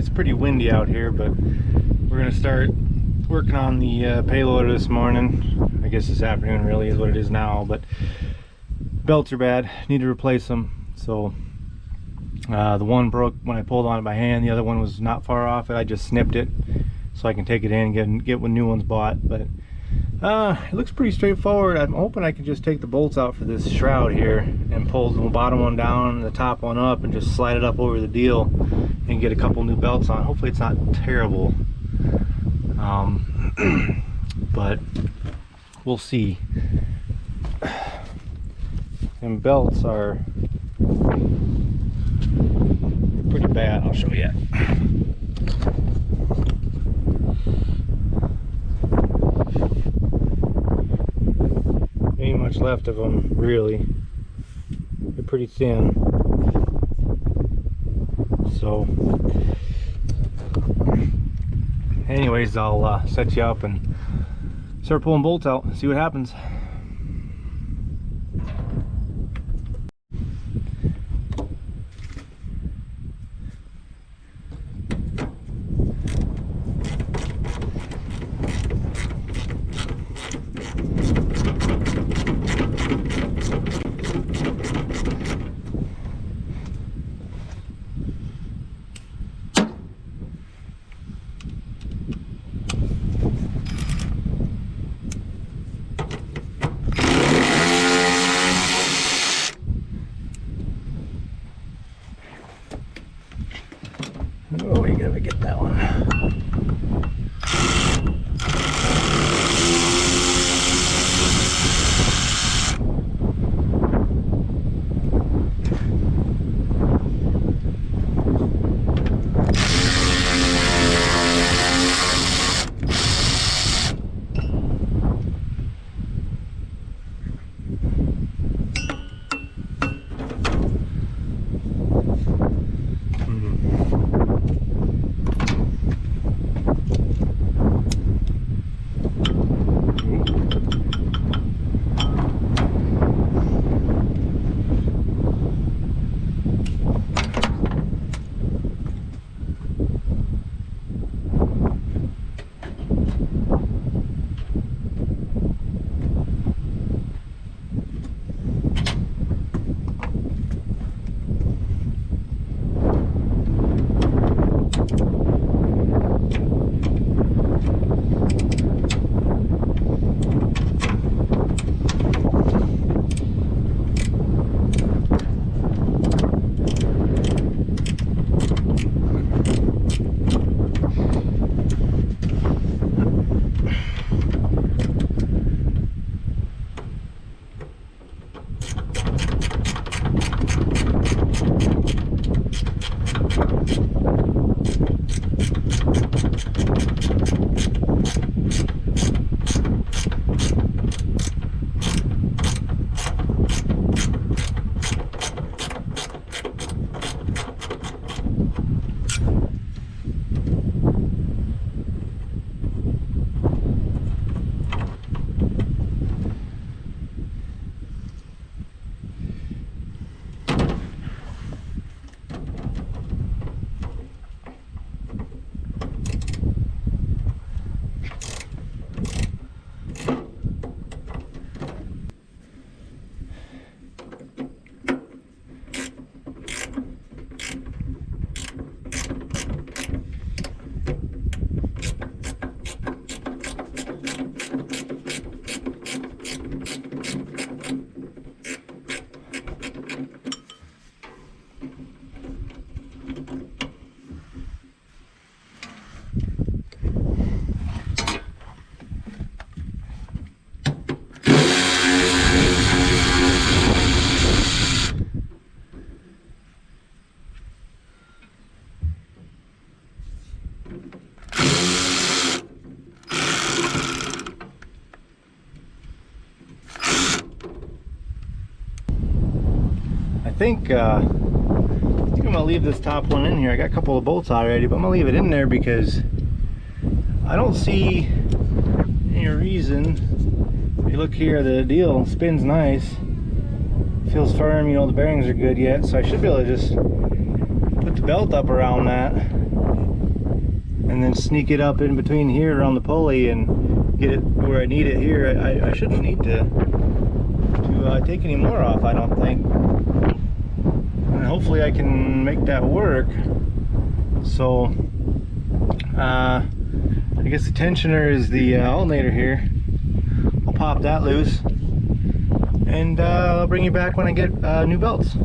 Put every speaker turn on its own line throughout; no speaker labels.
It's pretty windy out here, but we're gonna start working on the payloader this morning. I guess this afternoon really is what it is now, but belts are bad, need to replace them. So the one broke when I pulled on it by hand, the other one was not far off it. I just snipped it so I can take it in and get new ones bought. But it looks pretty straightforward. I'm hoping I can just take the bolts out for this shroud here and pull the bottom one down and the top one up and just slide it up over the deal and get a couple new belts on. Hopefully it's not terrible, but we'll see. And belts are pretty bad. I'll show you. Ain't much left of them, really. They're pretty thin. So anyways, I'll set you up and start pulling bolts out and see what happens. Oh, we gotta get that one. I think I'm gonna leave this top one in here. I got a couple of bolts already, but I'm gonna leave it in there because I don't see any reason. If you look here, the deal spins nice, feels firm, you know, the bearings are good yet, so I should be able to just put the belt up around that and then sneak it up in between here around the pulley and get it where I need it here. I shouldn't need to take any more off, I don't think. And hopefully I can make that work. So I guess the tensioner is the alternator here. I'll pop that loose, and I'll bring you back when I get new belts. A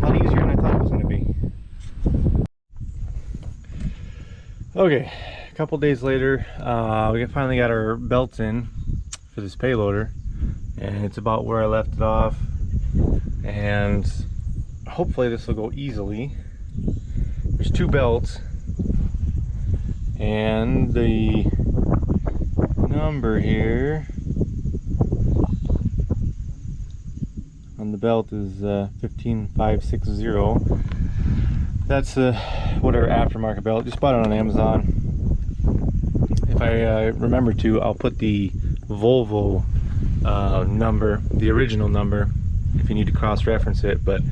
lot easier than I thought it was going to be. Okay, a couple days later, we finally got our belts in for this payloader, and it's about where I left it off, and hopefully this will go easily. There's two belts, and the number here on the belt is 15560. That's whatever aftermarket belt. Just bought it on Amazon. If I remember to, I'll put the Volvo number, the original number, if you need to cross-reference it. But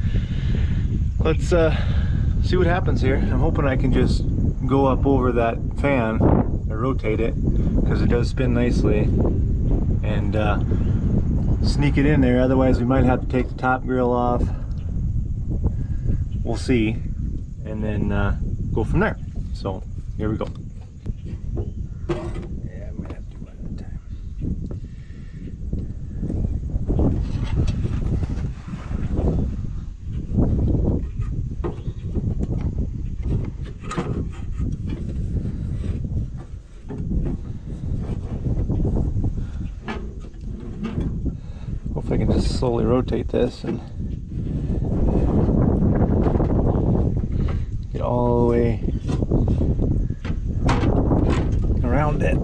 let's see what happens here. I'm hoping I can just go up over that fan and rotate it, because it does spin nicely, and sneak it in there. Otherwise we might have to take the top grill off. We'll see, and then go from there. So here we go. Yeah, I might have to do one at a time. Hopefully I can just slowly rotate this and get all the way around it.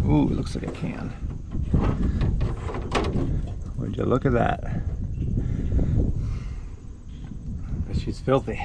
Ooh, looks like I can. Would you look at that? But she's filthy.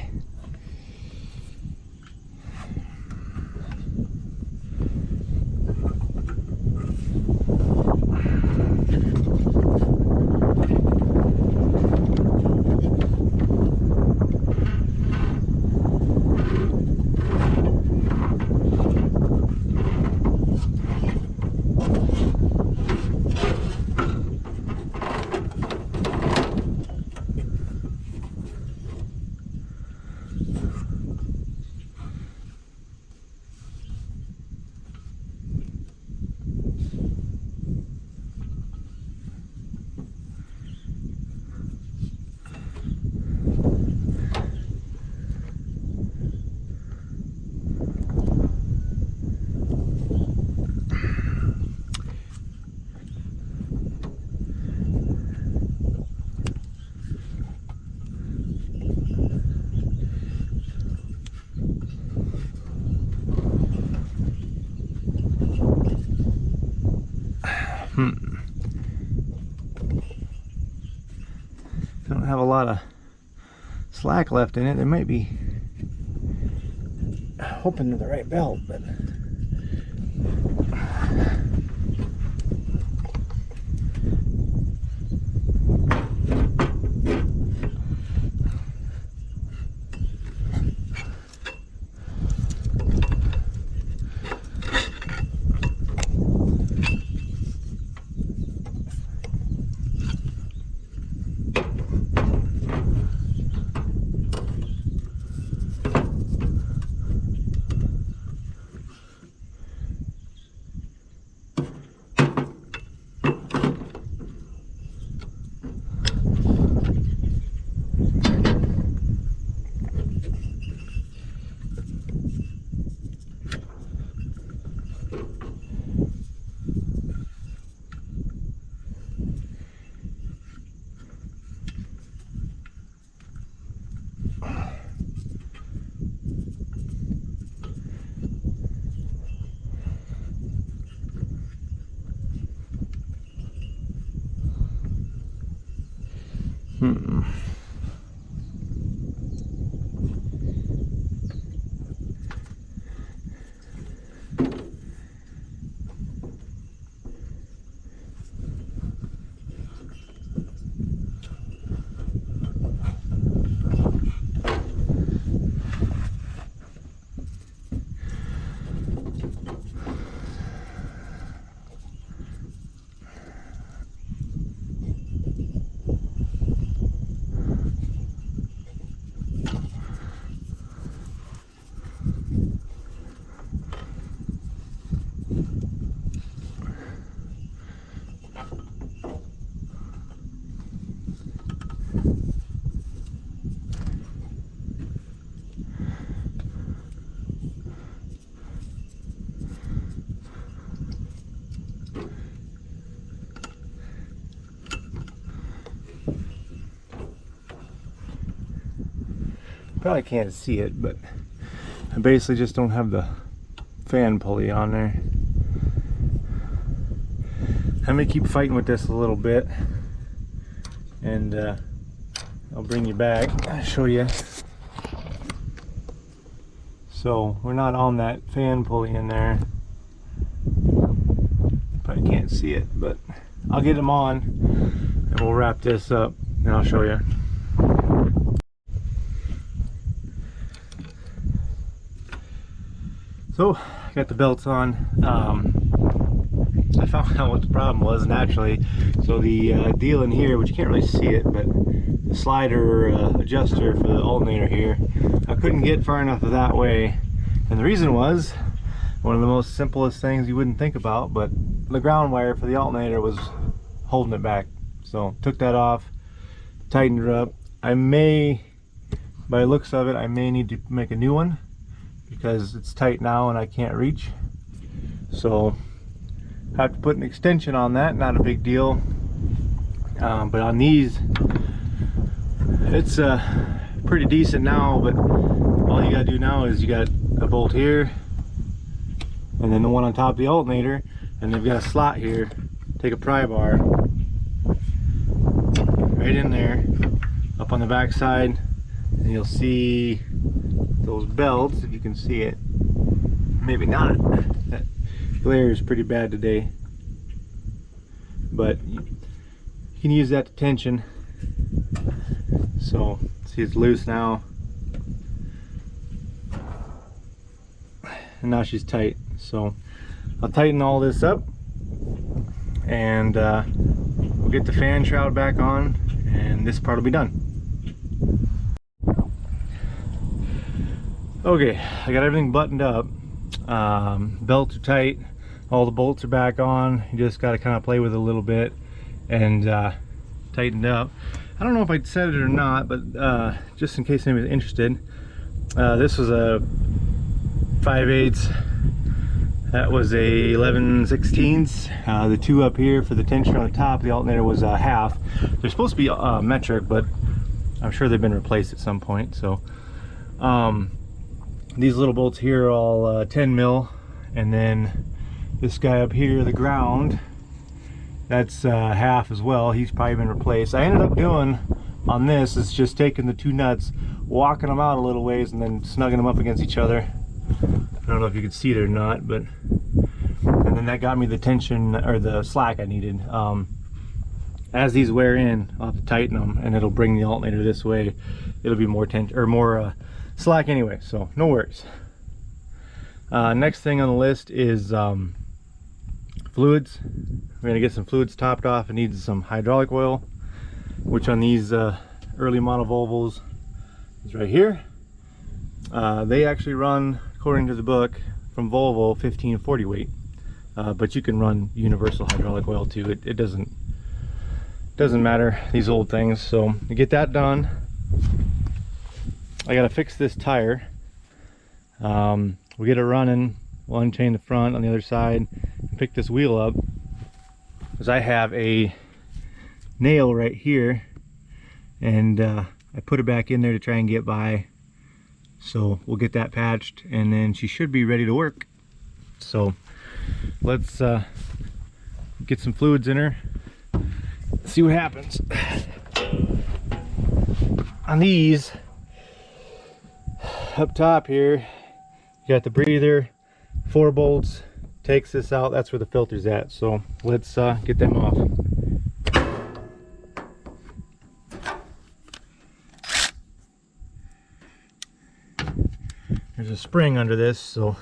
Don't have a lot of slack left in it. There might be, hoping to the right belt, but probably can't see it, but I basically just don't have the fan pulley on there. I'm gonna keep fighting with this a little bit, and I'll bring you back. I'll show you. So we're not on that fan pulley in there. Probably can't see it, but I'll get them on and we'll wrap this up and I'll show you. So I got the belts on. I found out what the problem was naturally. So the deal in here, which you can't really see it, but the slider adjuster for the alternator here, I couldn't get far enough of that way, and the reason was one of the most simplest things you wouldn't think about, but the ground wire for the alternator was holding it back. So took that off, tightened it up. I may, by the looks of it, I may need to make a new one because it's tight now and I can't reach. So I have to put an extension on that, not a big deal. But on these, it's pretty decent now, but all you gotta do now is you got a bolt here and then the one on top of the alternator, and they've got a slot here. Take a pry bar right in there, up on the back side, and you'll see those belts, if you can see it. Maybe not. That glare is pretty bad today, but you can use that to tension. So see, it's loose now, and now she's tight. So I'll tighten all this up, and we'll get the fan shroud back on, and this part will be done. Okay, I got everything buttoned up. Belts are tight, all the bolts are back on. You just got to kind of play with it a little bit and tighten it up. I don't know if I said it or not, but just in case anybody's interested, this was a 5/8. That was a 11/16. The two up here for the tensioner on the top, the alternator was a half. They're supposed to be metric, but I'm sure they've been replaced at some point. So these little bolts here are all 10 mil, and then this guy up here, the ground, that's half as well. He's probably been replaced. I ended up doing on this is just taking the two nuts, walking them out a little ways, and then snugging them up against each other. I don't know if you can see it or not, but and then that got me the tension or the slack I needed. As these wear in, I'll have to tighten them, and it'll bring the alternator this way. It'll be more tension or more slack anyway, so no worries. Next thing on the list is fluids. We're gonna get some fluids topped off. It needs some hydraulic oil, which on these early model Volvos is right here. They actually run, according to the book from Volvo, 1540 weight, but you can run universal hydraulic oil too. It doesn't matter, these old things. So to get that done, I gotta fix this tire. We'll get it running, we'll unchain the front on the other side and pick this wheel up, because I have a nail right here, and I put it back in there to try and get by. So we'll get that patched, and then she should be ready to work. So let's get some fluids in her, see what happens. On these, up top here, you got the breather, 4 bolts, takes this out, that's where the filter's at. So let's get them off. There's a spring under this, so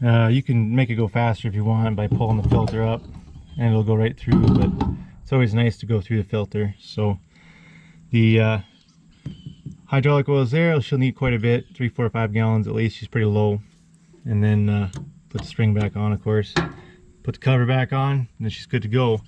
You can make it go faster if you want by pulling the filter up, and it'll go right through, but it's always nice to go through the filter. So the hydraulic oil is there. She'll need quite a bit, 3, 4, 5 gallons at least. She's pretty low. And then put the spring back on, of course. Put the cover back on, and then she's good to go.